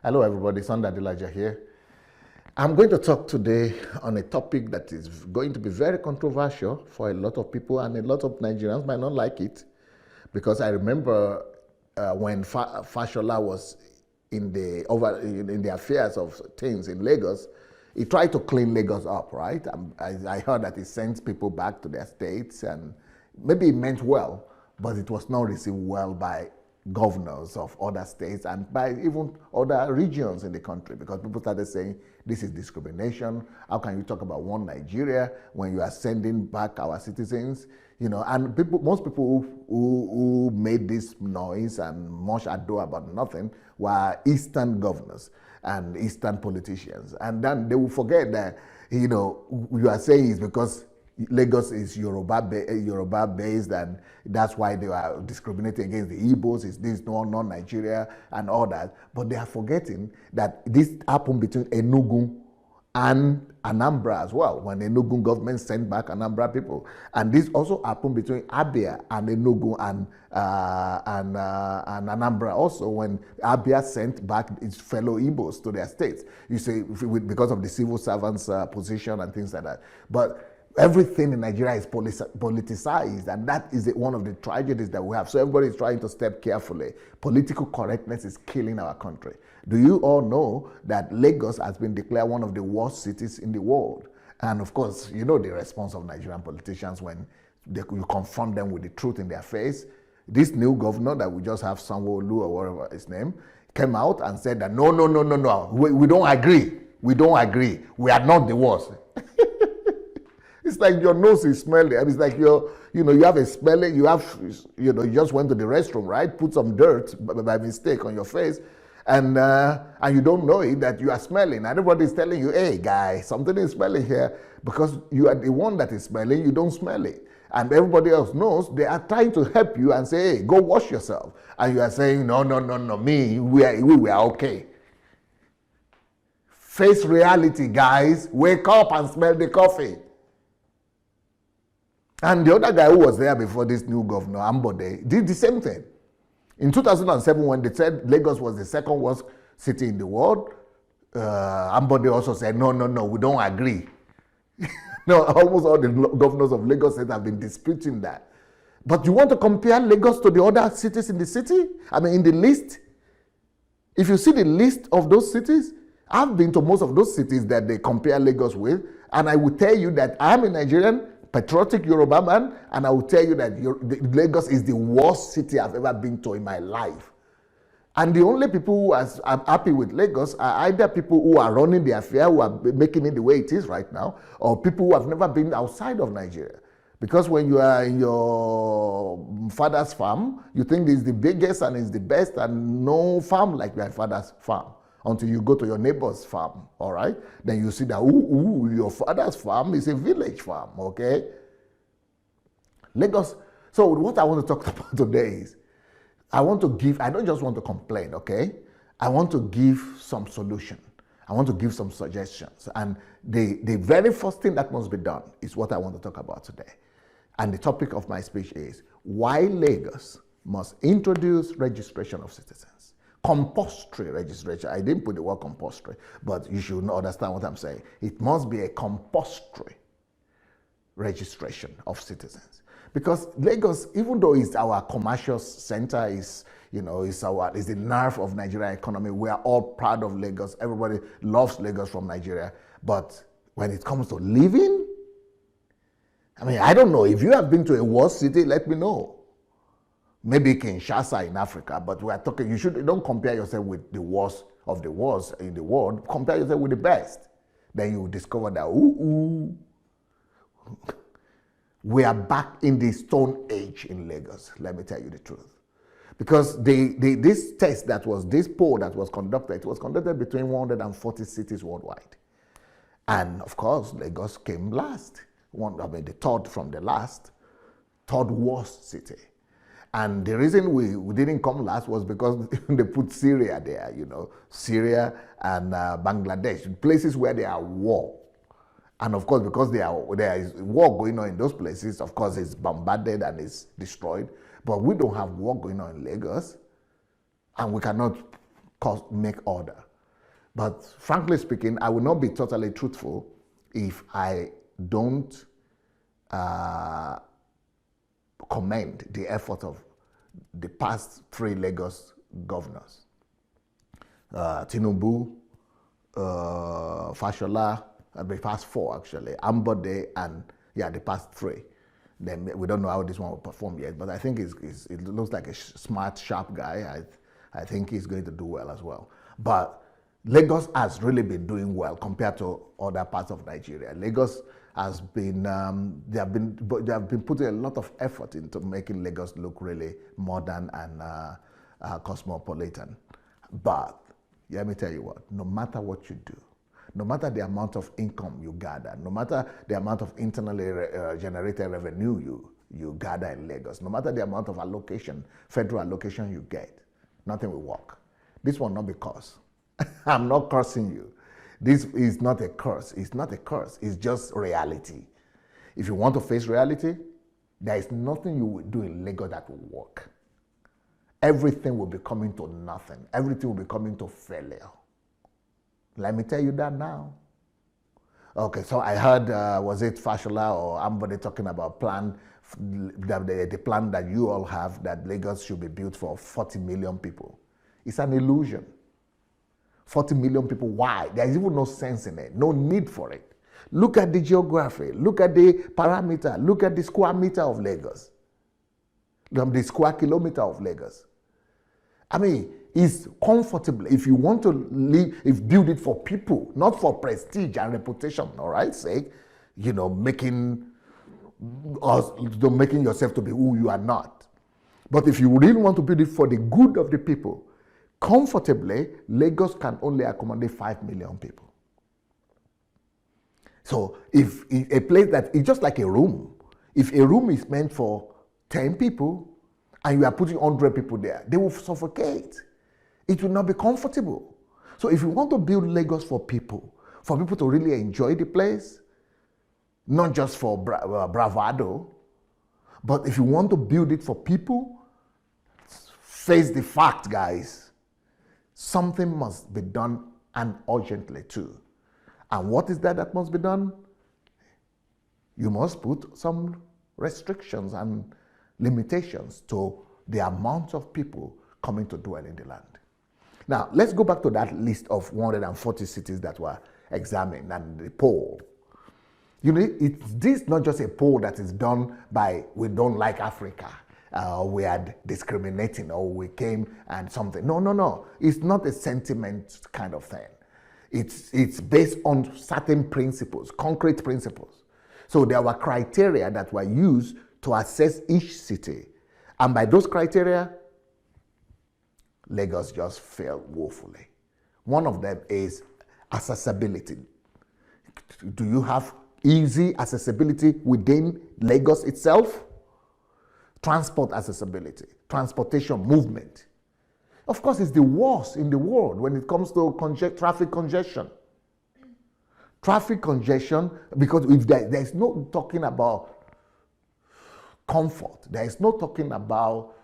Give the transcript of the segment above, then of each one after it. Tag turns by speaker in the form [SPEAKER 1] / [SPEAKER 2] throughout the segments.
[SPEAKER 1] Hello, everybody. It's Adelaja here. I'm going to talk today on a topic that is going to be very controversial for a lot of people, and a lot of Nigerians might not like it, because I remember when Fashola was in the affairs of things in Lagos, he tried to clean Lagos up, right? I heard that he sent people back to their states, and maybe he meant well, but it was not received well by governors of other states and by even other regions in the country, because people started saying this is discrimination. How can you talk about one Nigeria when you are sending back our citizens? You know, and most people who made this noise and much ado about nothing were Eastern governors and Eastern politicians. And then they will forget that, you know, you are saying it's because Lagos is Yoruba based, and that's why they are discriminating against the Igbos. Is this not Nigeria and all that? But they are forgetting that this happened between Enugu and Anambra as well, when the Enugu government sent back Anambra people, and this also happened between Abia and Enugu and Anambra also, when Abia sent back its fellow Igbos to their states. You say because of the civil servants' position and things like that, but everything in Nigeria is politicized, and that is one of the tragedies that we have. So everybody is trying to step carefully. Political correctness is killing our country. Do you all know that Lagos has been declared one of the worst cities in the world? And of course, you know the response of Nigerian politicians when you confront them with the truth in their face. This new governor that we just have, Sanwo-Olu or whatever his name, came out and said that no, we don't agree. We don't agree. We are not the worst. It's like your nose is smelly. I mean, it's like you have a smelly, you you just went to the restroom, right? Put some dirt by mistake on your face, and you don't know it that you are smelling. And everybody is telling you, hey, guy, something is smelling here, because you are the one that is smelling, you don't smell it. And everybody else knows. They are trying to help you and say, hey, go wash yourself. And you are saying, no, we are okay. Face reality, guys. Wake up and smell the coffee. And the other guy who was there before this new governor, Ambode, did the same thing. In 2007, when they said Lagos was the second worst city in the world, Ambode also said, no, we don't agree. No, almost all the governors of Lagos State have been disputing that. But you want to compare Lagos to the other cities in the city? I mean, in the list? If you see the list of those cities, I've been to most of those cities that they compare Lagos with, and I will tell you that I'm a Nigerian, patriotic Yoruba man, and I will tell you that Lagos is the worst city I've ever been to in my life. And the only people who are happy with Lagos are either people who are running the affair, who are making it the way it is right now, or people who have never been outside of Nigeria. Because when you are in your father's farm, you think it's the biggest and it's the best, and no farm like your father's farm. Until you go to your neighbor's farm, all right? Then you see that, your father's farm is a village farm, okay? Lagos. So what I want to talk about today is, I don't just want to complain, okay? I want to give some solution. I want to give some suggestions. And the very first thing that must be done is what I want to talk about today. And the topic of my speech is why Lagos must introduce registration of citizens. Compulsory registration. I didn't put the word compulsory, but you should understand what I'm saying. It must be a compulsory registration of citizens. Because Lagos, even though it's our commercial center, is the nerve of Nigerian economy, we are all proud of Lagos. Everybody loves Lagos from Nigeria. But when it comes to living, I mean, I don't know. If you have been to a worse city, let me know. Maybe Kinshasa in Africa, but we are talking, don't compare yourself with the worst of the worst in the world. Compare yourself with the best. Then you will discover that, we are back in the Stone Age in Lagos, let me tell you the truth. Because this poll that was conducted, it was conducted between 140 cities worldwide. And of course, Lagos came last. The third from the last, third worst city. And the reason we didn't come last was because they put Syria there, Syria and Bangladesh, places where there are war. And of course, because there is war going on in those places, of course, it's bombarded and it's destroyed. But we don't have war going on in Lagos, and we cannot make order. But frankly speaking, I will not be totally truthful if I don't commend the effort of the past 3 Lagos governors. Tinubu, Fashola, the past 4 actually, Ambode, and the past 3. Then we don't know how this one will perform yet, but I think it looks like a smart, sharp guy. I think he's going to do well as well. But Lagos has really been doing well compared to other parts of Nigeria. Lagos has been, they have been putting a lot of effort into making Lagos look really modern and cosmopolitan. But let me tell you what, no matter what you do, no matter the amount of income you gather, no matter the amount of internally generated revenue you gather in Lagos, no matter the amount of allocation, federal allocation you get, nothing will work. This will not be curse. I'm not cursing you. This is not a curse. It's not a curse. It's just reality. If you want to face reality, there is nothing you will do in Lagos that will work. Everything will be coming to nothing. Everything will be coming to failure. Let me tell you that now. Okay, so I heard, was it Fashola or Ambode talking about the plan that you all have, that Lagos should be built for 40 million people. It's an illusion. 40 million people, why? There is even no sense in it, no need for it. Look at the geography, look at the parameter, look at the square meter of Lagos, the square kilometer of Lagos. I mean, it's comfortable. If you want to live, build it for people, not for prestige and reputation, all right, sake, making yourself to be who you are not. But if you really want to build it for the good of the people, comfortably, Lagos can only accommodate 5 million people. So if a place that is just like a room, if a room is meant for 10 people and you are putting 100 people there, they will suffocate. It will not be comfortable. So if you want to build Lagos for people to really enjoy the place, not just for bravado, but if you want to build it for people, face the fact, guys. Something must be done, and urgently too. And what is that must be done? You must put some restrictions and limitations to the amount of people coming to dwell in the land. Now, let's go back to that list of 140 cities that were examined and the poll. This is not just a poll that is done by, we don't like Africa. We are discriminating, or we came and something. No. It's not a sentiment kind of thing. It's based on certain principles, concrete principles. So there were criteria that were used to assess each city. And by those criteria, Lagos just failed woefully. One of them is accessibility. Do you have easy accessibility within Lagos itself? Transport accessibility, transportation movement. Of course, it's the worst in the world when it comes to traffic congestion. Traffic congestion, because if there's no talking about comfort, there is no talking about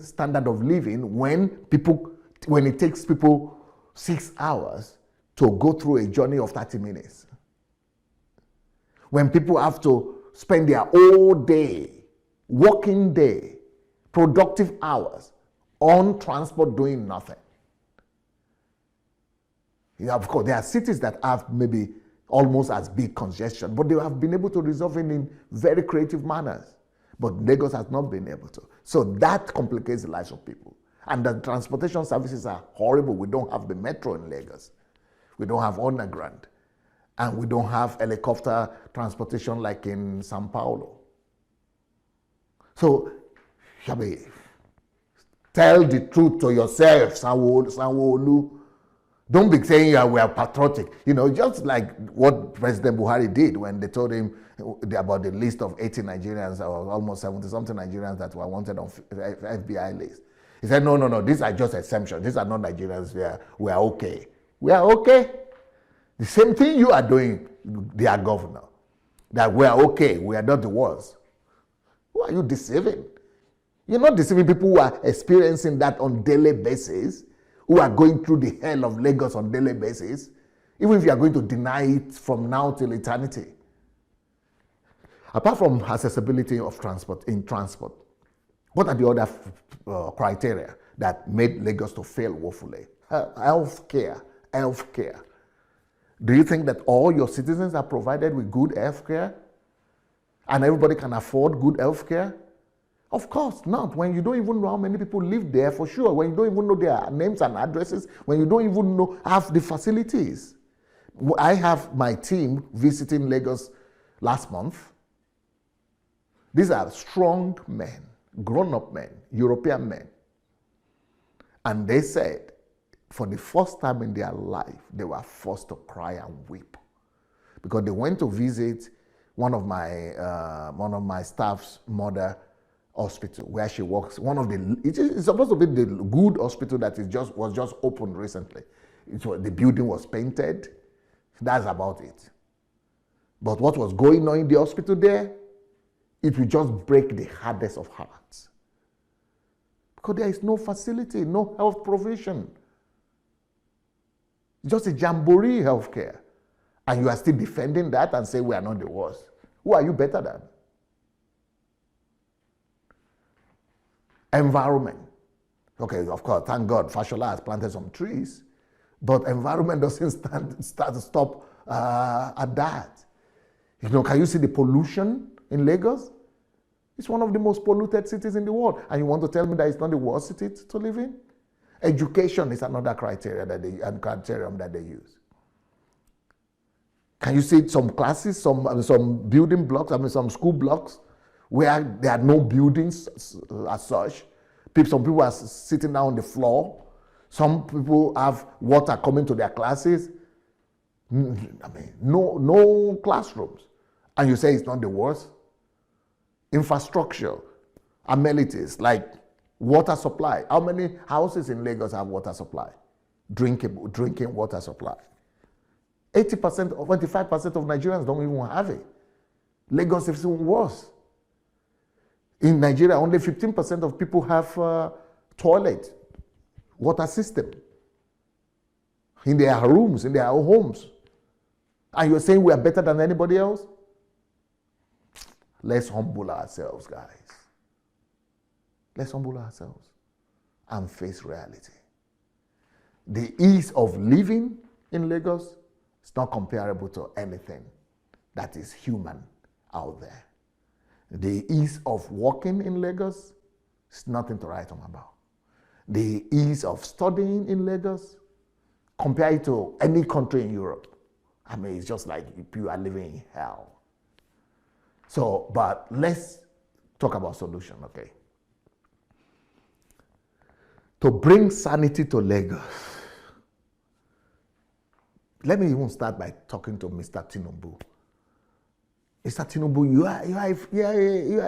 [SPEAKER 1] standard of living when it takes people 6 hours to go through a journey of 30 minutes. When people have to spend their whole day, working day, productive hours on transport doing nothing. Of course, there are cities that have maybe almost as big congestion, but they have been able to resolve it in very creative manners. But Lagos has not been able to. So that complicates the lives of people. And the transportation services are horrible. We don't have the metro in Lagos. We don't have underground. And we don't have helicopter transportation like in Sao Paulo. So, Shabi, tell the truth to yourself, Sanwo-Olu. Don't be saying we are patriotic. Just like what President Buhari did when they told him about the list of 80 Nigerians, or almost 70-something Nigerians that were wanted on FBI list. He said, no, these are just exemptions. These are not Nigerians. We are okay. We are okay. The same thing you are doing, dear governor, that we are okay, we are not the worst. Who are you deceiving? You're not deceiving people who are experiencing that on daily basis, who are going through the hell of Lagos on a daily basis, even if you are going to deny it from now till eternity. Apart from accessibility of transport, what are the other criteria that made Lagos to fail woefully? Healthcare. Do you think that all your citizens are provided with good healthcare? And everybody can afford good healthcare? Of course not. When you don't even know how many people live there, for sure. When you don't even know their names and addresses. When you don't even know half the facilities. I have my team visiting Lagos last month. These are strong men, grown-up men, European men. And they said, for the first time in their life, they were forced to cry and weep. Because they went to visit one of my staff's mother hospital where she works. It's supposed to be the good hospital that was just opened recently. The building was painted. That's about it. But what was going on in the hospital there, it will just break the hardest of hearts. Because there is no facility, no health provision. Just a jamboree healthcare. And you are still defending that and say we are not the worst. Who are you better than? Environment. Okay, of course, thank God, Fashola has planted some trees, but environment doesn't stop at that. You know, can you see the pollution in Lagos? It's one of the most polluted cities in the world. And you want to tell me that it's not the worst city to live in? Education is another criterion that they use. Can you see some classes, some building blocks, some school blocks where there are no buildings as such? Some people are sitting down on the floor. Some people have water coming to their classes. No classrooms. And you say it's not the worst? Infrastructure, amenities like water supply. How many houses in Lagos have water supply? Drinking water supply. 80% or 25% of Nigerians don't even have it. Lagos is even worse. In Nigeria, only 15% of people have toilet, water system in their rooms, in their homes. And you're saying we are better than anybody else? Let's humble ourselves, guys. Let's humble ourselves and face reality. The ease of living in Lagos is not comparable to anything that is human out there. The ease of walking in Lagos is nothing to write home about. The ease of studying in Lagos, compare it to any country in Europe. I mean, it's just like you are living in hell. So, but let's talk about solution, okay? To bring sanity to Lagos, let me even start by talking to Mr. Tinubu. Mr. Tinubu, you are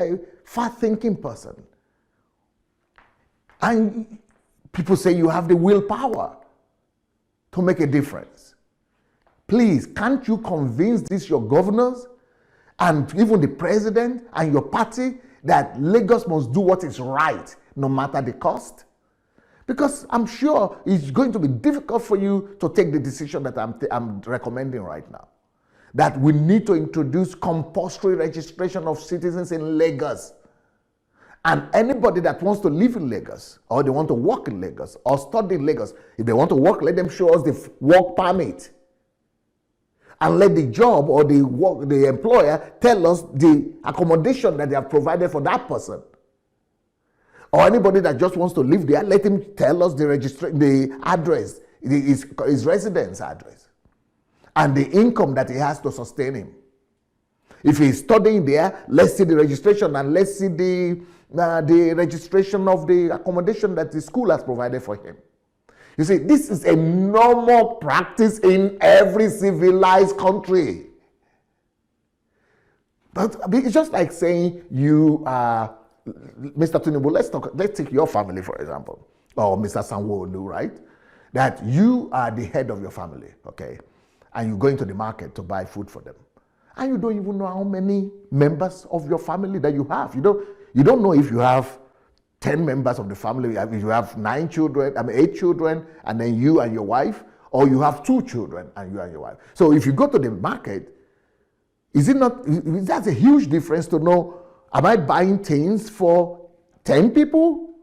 [SPEAKER 1] a far-thinking person. And people say you have the willpower to make a difference. Please, can't you convince these your governors and even the president and your party that Lagos must do what is right, no matter the cost? Because I'm sure it's going to be difficult for you to take the decision that I'm recommending right now. That we need to introduce compulsory registration of citizens in Lagos. And anybody that wants to live in Lagos, or they want to work in Lagos, or study in Lagos, if they want to work, let them show us the work permit. And let the job or the employer tell us the accommodation that they have provided for that person. Or anybody that just wants to live there, let him tell us the address, his residence address, and the income that he has to sustain him. If he's studying there, let's see the registration and let's see the registration of the accommodation that the school has provided for him. You see, this is a normal practice in every civilized country. But it's just like saying you are, Mr. Tinubu, let's take your family, for example, or Mr. Sanwo-Olu, right? That you are the head of your family, okay? And you go into the market to buy food for them. And you don't even know how many members of your family that you have. You don't know if you have 10 members of the family, if you have 9 children, 8 children, and then you and your wife, or you have 2 children and you and your wife. So if you go to the market, that's a huge difference to know, am I buying things for 10 people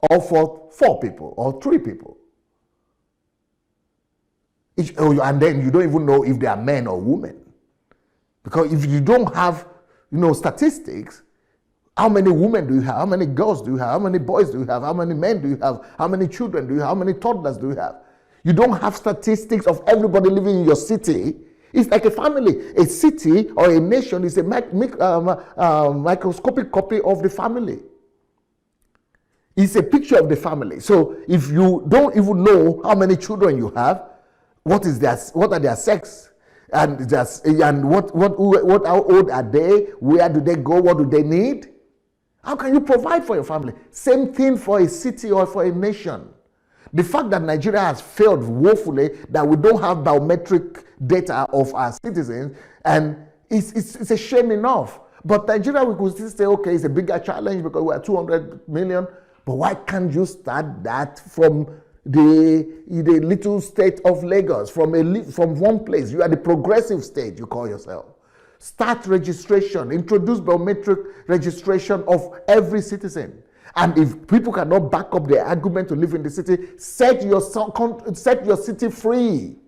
[SPEAKER 1] or for 4 people or 3 people? And then you don't even know if they are men or women. Because if you don't have, statistics, how many women do you have? How many girls do you have? How many boys do you have? How many men do you have? How many children do you have? How many toddlers do you have? You don't have statistics of everybody living in your city. It's like a family. A city or a nation is a microscopic copy of the family. It's a picture of the family. So if you don't even know how many children you have, what are their sex, and how old are they? Where do they go? What do they need? How can you provide for your family? Same thing for a city or for a nation. The fact that Nigeria has failed woefully, that we don't have biometric data of our citizens, and it's a shame enough. But Nigeria, we could still say, okay, it's a bigger challenge because we're 200 million. But why can't you start that from the little state of Lagos, from one place? You are the progressive state, you call yourself. Start registration, introduce biometric registration of every citizen. And if people cannot back up their argument to live in the city, set your city free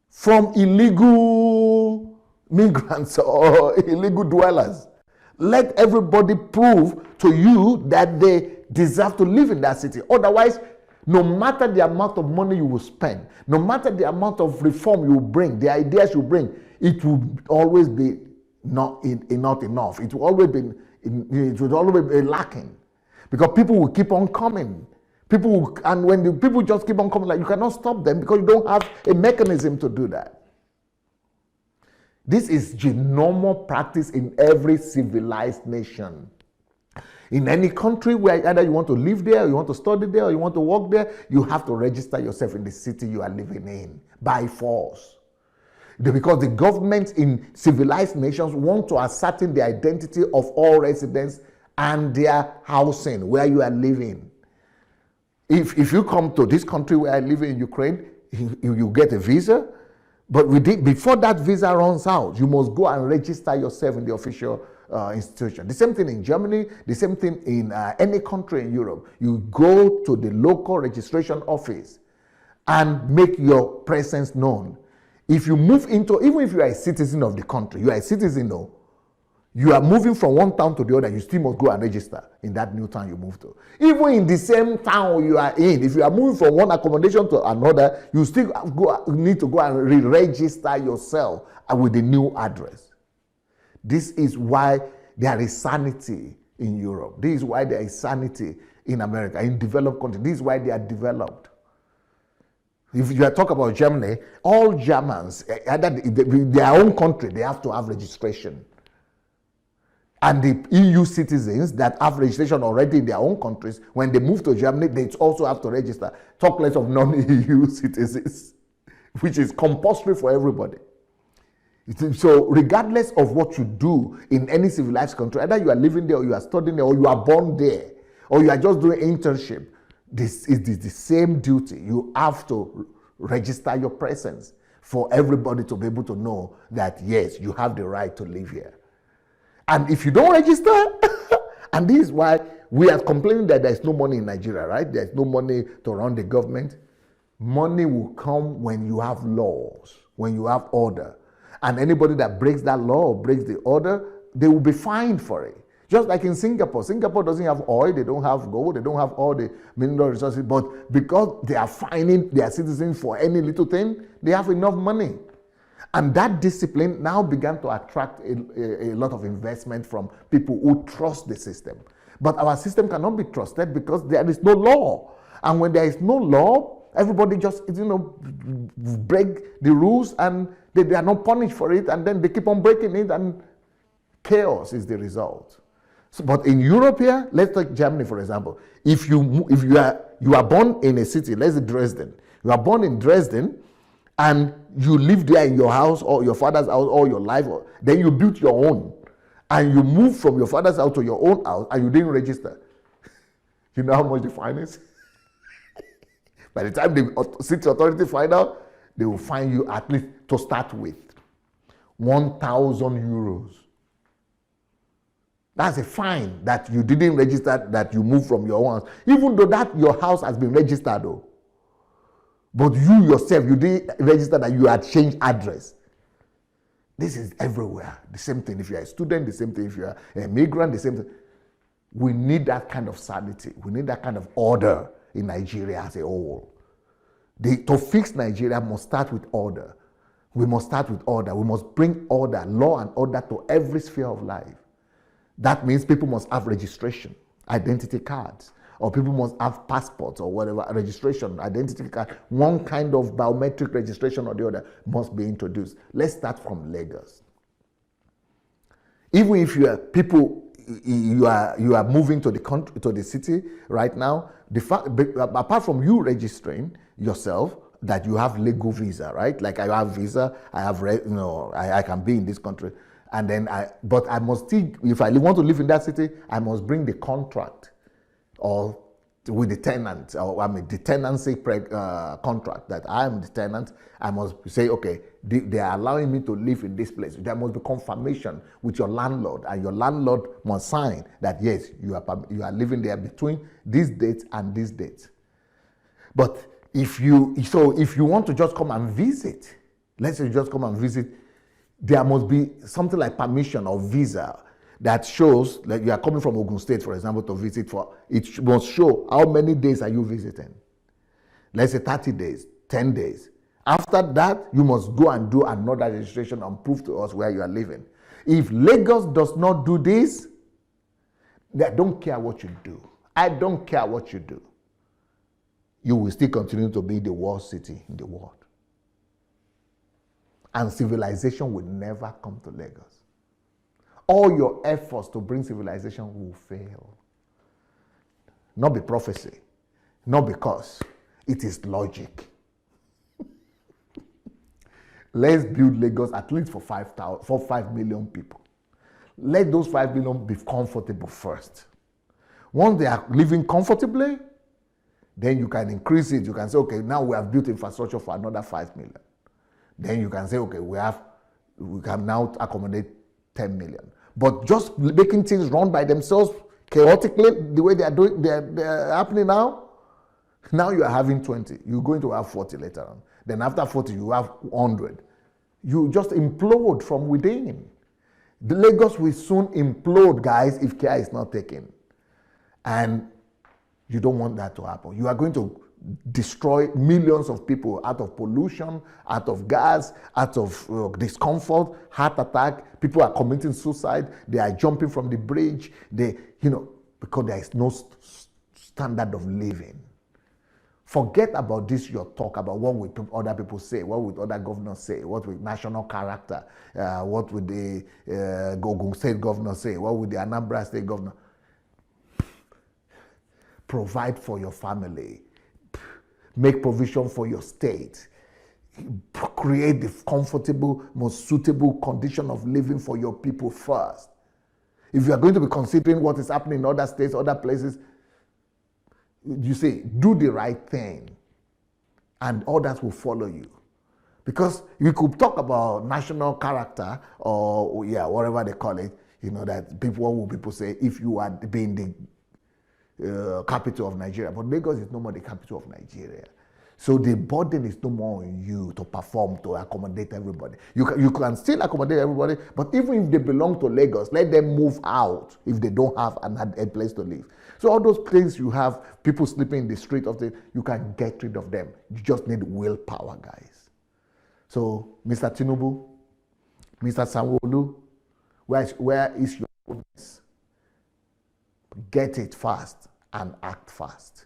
[SPEAKER 1] from illegal migrants or illegal dwellers. Let everybody prove to you that they deserve to live in that city. Otherwise, no matter the amount of money you will spend, no matter the amount of reform you will bring, the ideas you bring, it will always be not enough. It will always be lacking, because people will keep on coming. And when the people just keep on coming, like, you cannot stop them because you don't have a mechanism to do that. This is the normal practice in every civilized nation. In any country where either you want to live there, or you want to study there, or you want to work there, you have to register yourself in the city you are living in by force. Because the governments in civilized nations want to ascertain the identity of all residents and their housing, where you are living. If you come to this country where I live in Ukraine, you get a visa, but before that visa runs out, you must go and register yourself in the official institution. The same thing in Germany, the same thing in any country in Europe. You go to the local registration office and make your presence known. If you move into, even if you are a citizen of the country, you are a citizen, no, you are moving from one town to the other, you still must go and register in that new town you move to. Even in the same town you are in, if you are moving from one accommodation to another, you still need to go and re-register yourself with the new address. This is why there is sanity in Europe. This is why there is sanity in America, in developed countries. This is why they are developed. If you are talking about Germany, all Germans, their own country, they have to have registration. And the EU citizens that have registration already in their own countries, when they move to Germany, they also have to register. Talk less of non-EU citizens, which is compulsory for everybody. So regardless of what you do in any civilized country, either you are living there, or you are studying there, or you are born there, or you are just doing internship, this is the same duty. You have to register your presence for everybody to be able to know that, yes, you have the right to live here. And if you don't register, and this is why we are complaining that there is no money in Nigeria, right? There is no money to run the government. Money will come when you have laws, when you have order. And anybody that breaks that law or breaks the order, they will be fined for it. Just like in Singapore. Singapore doesn't have oil, they don't have gold, they don't have all the mineral resources, but because they are fining their citizens for any little thing, they have enough money. And that discipline now began to attract a lot of investment from people who trust the system. But our system cannot be trusted because there is no law. And when there is no law, everybody just, break the rules, and they are not punished for it, and then they keep on breaking it, and chaos is the result. So, but in Europe here, let's take Germany for example. If you are born in a city, let's say Dresden. You are born in Dresden, and you live there in your house or your father's house all your life, then you built your own, and you move from your father's house to your own house, and you didn't register. You know how much the fine is? By the time the city authority find out, they will fine you at least to start with 1,000 euros. That's a fine that you didn't register, that you moved from your house. Even though that your house has been registered though. But you yourself, you didn't register that you had changed address. This is everywhere. The same thing if you're a student, the same thing if you're a migrant, the same thing. We need that kind of sanity. We need that kind of order in Nigeria as a whole. To fix Nigeria must start with order. We must start with order. We must bring order, law and order to every sphere of life. That means people must have registration, identity cards, or people must have passports or whatever, registration, identity card. One kind of biometric registration or the other must be introduced. Let's start from Lagos. Even if you are people, you are moving to the country, to the city right now, apart from you registering yourself that you have legal visa, right? Like I have visa, I have, I can be in this country. And then but I must still, if I want to live in that city, I must bring the contract or with the tenant, or the tenancy contract that I am the tenant. I must say, okay, they are allowing me to live in this place. There must be confirmation with your landlord, and your landlord must sign that yes, you are living there between this date and this date. But if you want to just come and visit, let's say you just come and visit, there must be something like permission or visa that shows that you are coming from Ogun State, for example, to visit. It must show how many days are you visiting. Let's say 30 days, 10 days. After that, you must go and do another registration and prove to us where you are living. If Lagos does not do this, I don't care what you do. I don't care what you do. You will still continue to be the worst city in the world. And civilization will never come to Lagos. All your efforts to bring civilization will fail. Not be prophecy, not because it is logic. Let's build Lagos at least for 5 million people. Let those 5 million be comfortable first. Once they are living comfortably, then you can increase it. You can say, okay, now we have built infrastructure for another 5 million. Then you can say, okay, we can now accommodate 10 million. But just making things run by themselves chaotically, the way they're happening now, now you are having 20. You're going to have 40 later on. Then after 40, you have 100. You just implode from within. The Lagos will soon implode, guys, if care is not taken. And you don't want that to happen. You are going to destroy millions of people out of pollution, out of gas, out of discomfort, heart attack. People are committing suicide. They are jumping from the bridge. Because there is no standard of living. Forget about this, your talk about what will other people say, what would other governors say, what will national character, what would the Ogun State governor say, what would the Anambra State governor. Provide for your family. Make provision for your state. Create the comfortable, most suitable condition of living for your people first. If you are going to be considering what is happening in other states, other places, you say, do the right thing, and others will follow you. Because you could talk about national character, or whatever they call it, that what will people say if you are being the capital of Nigeria. But Lagos is no more the capital of Nigeria. So the burden is no more on you to perform, to accommodate everybody. You can still accommodate everybody, but even if they belong to Lagos, let them move out if they don't have a place to live. So all those places you have people sleeping in the street you can get rid of them. You just need willpower, guys. So Mr. Tinubu, Mr. Sanwo-Olu, where is your goodness? Get it fast and act fast.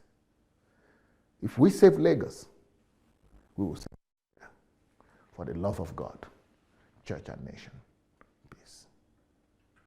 [SPEAKER 1] If we save Lagos, we will save Nigeria. For the love of God, church and nation.